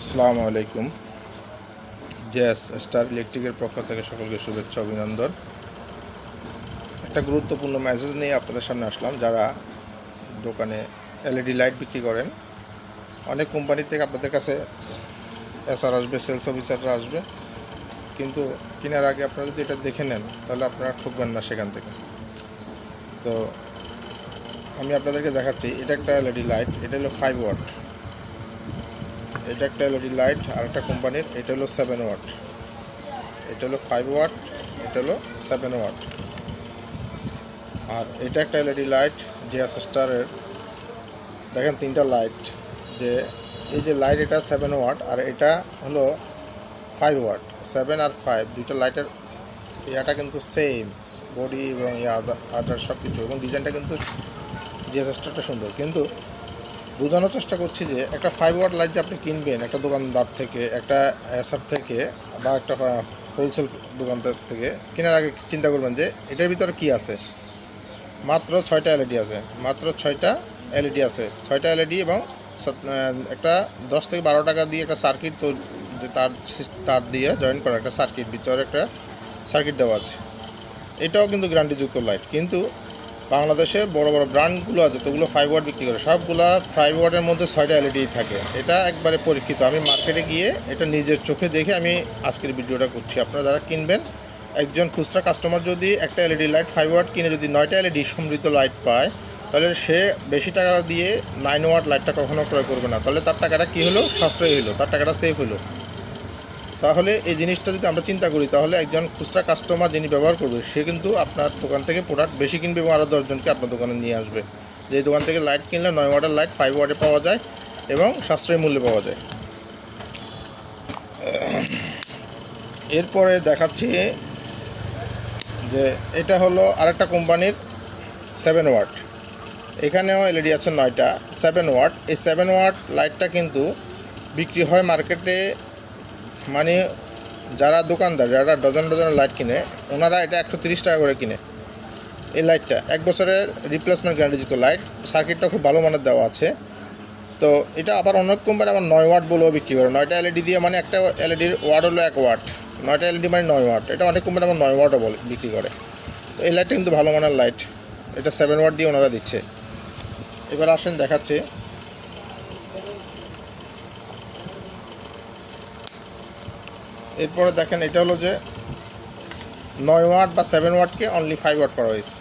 আসসালামু আলাইকুম। JS star ইলেকট্রিকের পক্ষ থেকে সকলকে শুভেচ্ছা অভিনন্দন। একটা গুরুত্বপূর্ণ মেসেজ নিয়ে আপনাদের সামনে আসলাম। যারা দোকানে এলইডি লাইট বিক্রি করেন, অনেক কোম্পানি থেকে আপনাদের কাছে এসআর আসবে, সেলস অফিসাররা আসবে, কিন্তু কেনার আগে আপনারা যদি এটা দেখে নেন তাহলে আপনারা ঠকবেন না সেখান থেকে। তো আমি আপনাদেরকে দেখাচ্ছি, এটা একটা এলইডি লাইট, এটা হলো 5 ওয়াট। এটা একটা এলইডি লাইট আর একটা কোম্পানির, এটা হলো 7 ওয়াট। এটা হলো 5 ওয়াট, এটা হলো 7 ওয়াট। আর এটা একটা এলইডি লাইট জেএস স্টারের। দেখেন তিনটা লাইট, যে এই যে লাইট এটা 7 ওয়াট আর এটা হলো 5 ওয়াট। 7 আর 5 দুইটা লাইটের ইয়াটা কিন্তু সেম, বডি এবং আদার সব কিছু, এবং ডিজাইনটা কিন্তু জেএস স্টারটা সুন্দর। কিন্তু বোঝানোর চেষ্টা করছি যে একটা 5 ওয়াট লাইট যে আপনি কিনবেন একটা দোকানদার থেকে, একটা এসআর থেকে বা একটা হোলসেল দোকানদার থেকে, কেনার আগে চিন্তা করবেন যে এটার ভিতরে কী আছে। মাত্র 6টা এলইডি আছে, মাত্র 6টা এলইডি আছে, 6টা এলইডি এবং একটা 10 থেকে 12 টাকা দিয়ে একটা সার্কিট, তো যে তার দিয়ে জয়েন করা একটা সার্কিট, ভিতরে একটা সার্কিট দেওয়া আছে। এটাও কিন্তু গ্যারান্টিযুক্ত লাইট। কিন্তু বাংলাদেশে বড় বড় ব্র্যান্ডগুলো আছে, তোগুলো 5 ওয়াট বিক্রি করে, সবগুলো 5 ওয়াটের মধ্যে 6টা এলইডি থাকে। এটা একবারে পরীক্ষিত, আমি মার্কেটে গিয়ে এটা নিজের চোখে দেখে আমি আজকের ভিডিওটা করছি। আপনারা যারা কিনবেন, একজন খুচরা কাস্টমার যদি একটা এলইডি লাইট 5 ওয়াট কিনে যদি 9টা এলইডি সমৃদ্ধ লাইট পায়, তাহলে সে বেশি টাকা দিয়ে 9 ওয়াট লাইটটা কখনো ক্রয় করবে না। তাহলে তার টাকাটা কী হলো, সাশ্রয়ী হলো, তার টাকাটা সেফ হলো। তাহলে এই জিনিসটা যদি আমরা চিন্তা করি, তাহলে একজন খুচরা কাস্টমার যিনি ব্যবহার করবে, সে কিন্তু আপনার দোকান থেকে প্রোডাক্ট বেশি কিনবে এবং আরও 10জনকে আপনার দোকানে নিয়ে আসবে। যে দোকান থেকে লাইট কিনলে 9 ওয়াটের লাইট 5 ওয়াটে পাওয়া যায় এবং সাশ্রয়ী মূল্যে পাওয়া যায়। এরপরে দেখাচ্ছি যে এটা হলো আরেকটা কোম্পানির 7 ওয়াট। এখানেও এলইডি আছে 9টা, 7 ওয়াট। এই 7 ওয়াট লাইটটা কিন্তু বিক্রি হয় মার্কেটে, মানে যারা দোকানদার, যারা ডজন ডজনের লাইট কিনে, ওনারা এটা 130 টাকা করে কিনে। এই লাইটটা 1 বছরের রিপ্লেসমেন্ট গ্যারান্টিযুক্ত লাইট, সার্কিটটা খুব ভালো মানের দেওয়া আছে। তো এটা আবার অনেক কোম্পানি আবার 9 ওয়াট বলেও বিক্রি করে, 9টা এলইডি দিয়ে, মানে একটা এলইডির ওয়াট হলো 1 ওয়াট, 9টা এলইডি মানে 9 ওয়াট। এটা অনেক কোম্পানি আবার 9 ওয়াটও বলে বিক্রি করে। তো এই লাইটটা কিন্তু ভালো মানের লাইট, এটা 7 ওয়াট দিয়ে ওনারা দিচ্ছে। এবার আসেন দেখাচ্ছে, এরপরে দেখেন এটা হলো যে 9 ওয়াট বা 7 ওয়াটকে অনলি 5 ওয়াট করা হয়েছে।